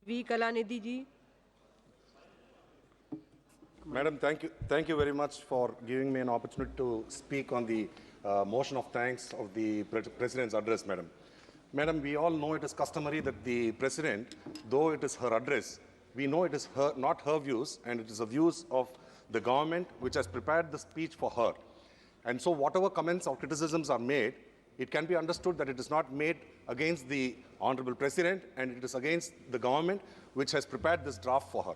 Kalanidhi ji. Madam, thank you very much for giving me an opportunity to speak on the motion of thanks of the President's address, Madam. Madam, we all know it is customary that the President, though it is her address, we know it is not her views, and it is the views of the government which has prepared the speech for her. And so whatever comments or criticisms are made, it can be understood that it is not made against the Honorable President, and it is against the government which has prepared this draft for her.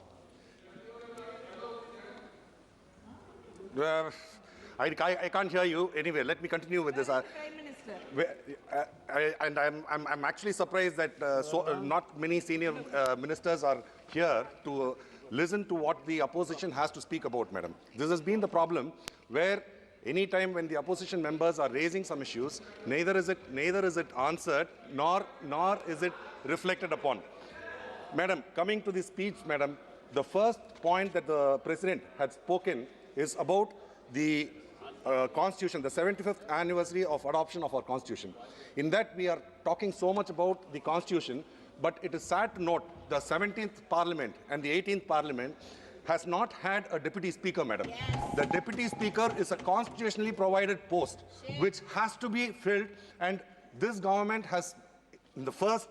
I can't hear you. Anyway, let me continue with this. Prime Minister. And I'm actually surprised that not many senior ministers are here to listen to what the opposition has to speak about, Madam. This has been the problem where any time when the opposition members are raising some issues, neither is it answered nor is it reflected upon. Madam, coming to the speech, Madam, the first point that the President had spoken is about the Constitution, the 75th anniversary of adoption of our Constitution. In that, we are talking so much about the Constitution, but it is sad to note the 17th Parliament and the 18th Parliament has not had a Deputy Speaker, Madam. Yes. The Deputy Speaker is a constitutionally provided post, which has to be filled, and this government has, in the first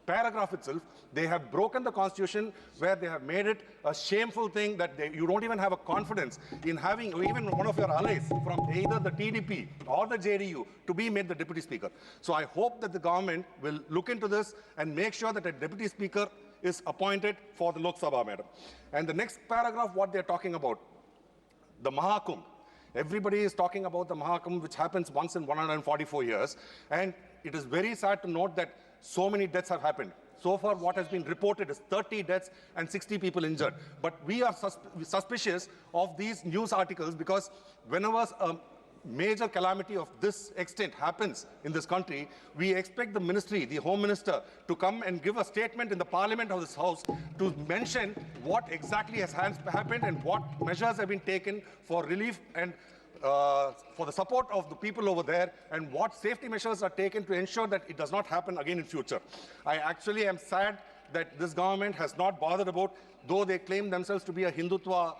paragraph itself, they have broken the Constitution, where they have made it a shameful thing that you don't even have a confidence in having even one of your allies from either the TDP or the JDU to be made the Deputy Speaker. So I hope that the government will look into this and make sure that a Deputy Speaker is appointed for the Lok Sabha, Madam. And the next paragraph, what they're talking about, the Mahakumbh. Everybody is talking about the Mahakumbh, which happens once in 144 years. And it is very sad to note that so many deaths have happened. So far, what has been reported is 30 deaths and 60 people injured. But we are suspicious of these news articles because whenever a major calamity of this extent happens in this country, we expect the ministry, the Home Minister, to come and give a statement in the Parliament of this House to mention what exactly has happened and what measures have been taken for relief and for the support of the people over there, and what safety measures are taken to ensure that it does not happen again in future. I actually am sad that this government has not bothered about, though they claim themselves to be a Hindutva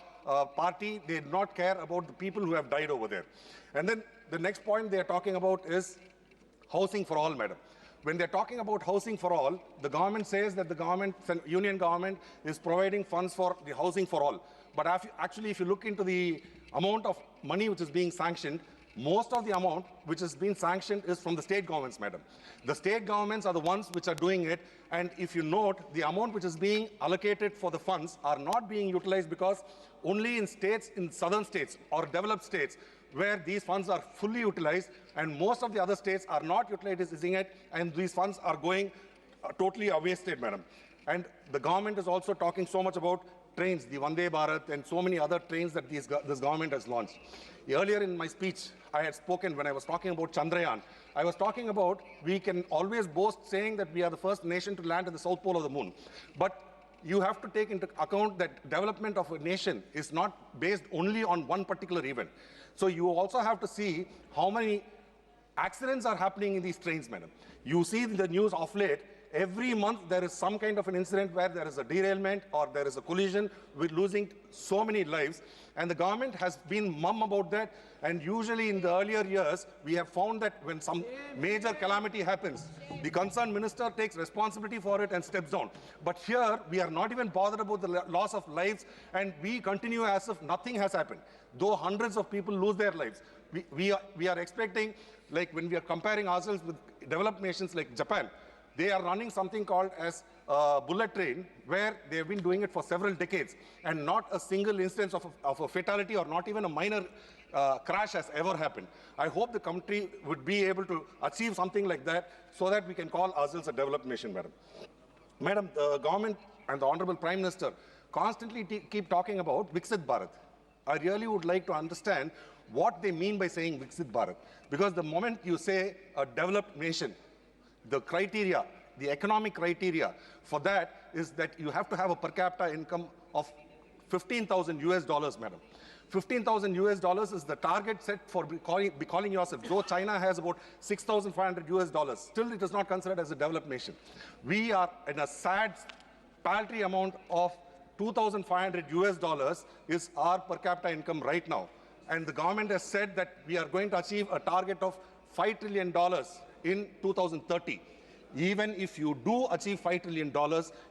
party, they do not care about the people who have died over there. And then the next point they are talking about is housing for all, Madam. When they're talking about housing for all, the government says that the union government is providing funds for the housing for all. But actually, if you look into the amount of money which is being sanctioned, most of the amount which is being sanctioned is from the state governments, Madam. The state governments are the ones which are doing it. And if you note, the amount which is being allocated for the funds are not being utilized because only in states, in southern states or developed states, where these funds are fully utilized, and most of the other states are not utilizing it, and these funds are going totally wasted, Madam. And the government is also talking so much about trains, the Vande Bharat, and so many other trains that this government has launched. Earlier in my speech, I had spoken, when I was talking about Chandrayaan, I was talking about we can always boast saying that we are the first nation to land at the south pole of the moon. But you have to take into account that development of a nation is not based only on one particular event. So you also have to see how many accidents are happening in these trains, Madam. You see the news of late, every month there is some kind of an incident where there is a derailment or there is a collision with losing so many lives. And the government has been mum about that. And usually in the earlier years, we have found that when some major calamity happens, the concerned minister takes responsibility for it and steps down. But here, we are not even bothered about the loss of lives, and we continue as if nothing has happened, though hundreds of people lose their lives. We are expecting, like when we are comparing ourselves with developed nations like Japan, they are running something called as a bullet train, where they have been doing it for several decades, and not a single instance of a fatality or not even a minor crash has ever happened. I hope the country would be able to achieve something like that so that we can call ourselves a developed nation, Madam. Madam, the government and the Honorable Prime Minister constantly keep talking about Viksit Bharat. I really would like to understand what they mean by saying Viksit Bharat, because the moment you say a developed nation, the criteria, the economic criteria for that is that you have to have a per capita income of $15,000, Madam. $15,000 is the target set for calling yourself. Though China has about $6,500, still it is not considered as a developed nation. We are in a sad paltry amount of 2,500 US dollars is our per capita income right now. And the government has said that we are going to achieve a target of $5 trillion in 2030. Even if you do achieve $5 trillion,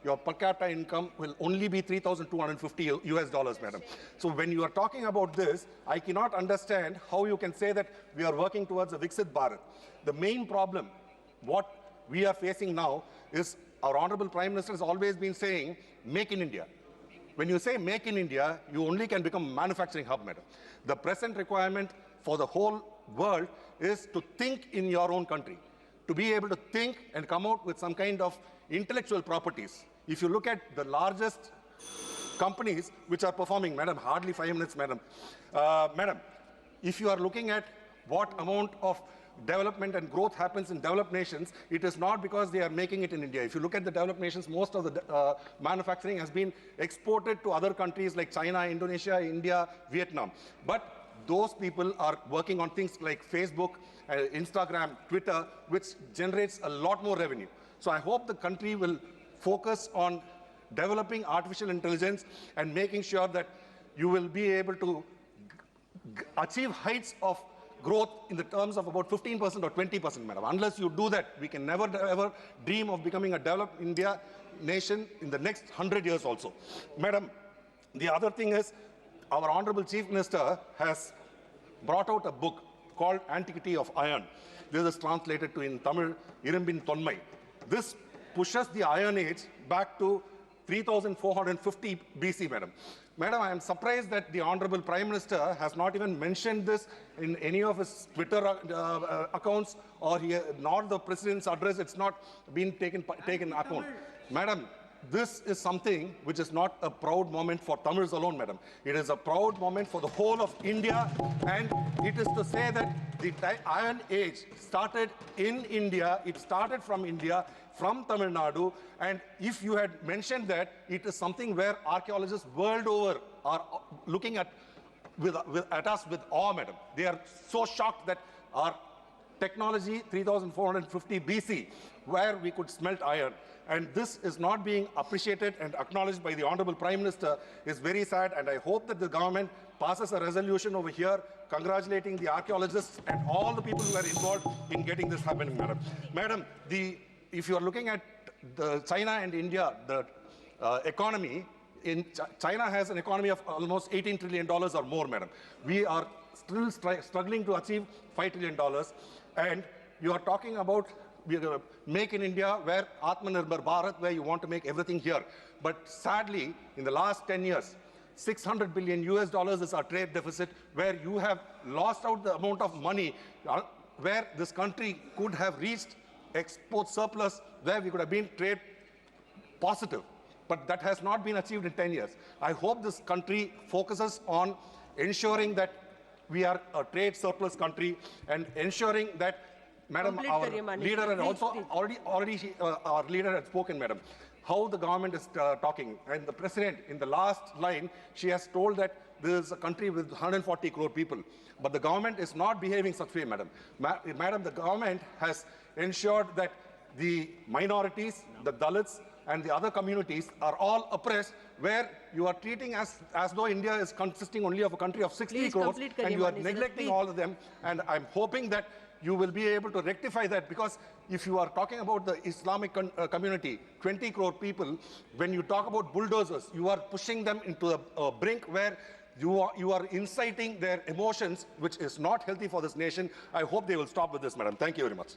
your per capita income will only be 3,250 US dollars, madam. So when you are talking about this, I cannot understand how you can say that we are working towards a Viksit Bharat. The main problem, what we are facing now, is our Honorable Prime Minister has always been saying, make in India. When you say make in India, you only can become a manufacturing hub, madam. The present requirement for the whole world is to think in your own country, to be able to think and come out with some kind of intellectual properties. If you look at the largest companies which are performing, madam, hardly 5 minutes, madam. Madam, if you are looking at what amount of development and growth happens in developed nations, it is not because they are making it in India. If you look at the developed nations, most of the manufacturing has been exported to other countries like China, Indonesia, India, Vietnam. But those people are working on things like Facebook, Instagram, Twitter, which generates a lot more revenue. So I hope the country will focus on developing artificial intelligence and making sure that you will be able to achieve heights of growth in the terms of about 15% or 20%, madam. Unless you do that, we can never ever dream of becoming a developed India nation in the next 100 years also. Madam, the other thing is, our Honorable Chief Minister has brought out a book called Antiquity of Iron. This is translated to in Tamil, Irumbin Tonmai. This pushes the Iron Age back to 3450 BC, madam. Madam, I am surprised that the Honorable Prime Minister has not even mentioned this in any of his Twitter accounts, or nor the President's address. It's not been taken account. Madam, this is something which is not a proud moment for Tamils alone, madam. It is a proud moment for the whole of India, and it is to say that the Iron Age started in India, it started from India, from Tamil Nadu, and if you had mentioned that, it is something where archaeologists world over are looking at us with awe, madam. They are so shocked that our technology, 3450 BC, where we could smelt iron, and this is not being appreciated and acknowledged by the Honorable Prime Minister, is very sad, and I hope that the government passes a resolution over here congratulating the archaeologists and all the people who are involved in getting this happening, madam. Madam, if you are looking at the China and India, the economy, China has an economy of almost $18 trillion or more, madam. We are still struggling to achieve $5 trillion. And you are talking about make in India, where Atmanirbhar Bharat, where you want to make everything here. But sadly, in the last 10 years, $600 billion US is our trade deficit, where you have lost out the amount of money where this country could have reached export surplus, where we could have been trade positive. But that has not been achieved in 10 years. I hope this country focuses on ensuring that we are a trade surplus country and ensuring that, madam, our leader had also already our leader had spoken, madam, how the government is talking. And the president, in the last line, she has told that this is a country with 140 crore people. But the government is not behaving such way, madam. Madam, the government has ensured that the minorities, the Dalits, and the other communities are all oppressed, where you are treating as though India is consisting only of a country of 60 crores, and you are neglecting all of them. And I'm hoping that you will be able to rectify that, because if you are talking about the Islamic community, 20 crore people, when you talk about bulldozers, you are pushing them into a brink where you are inciting their emotions, which is not healthy for this nation. I hope they will stop with this, madam. Thank you very much.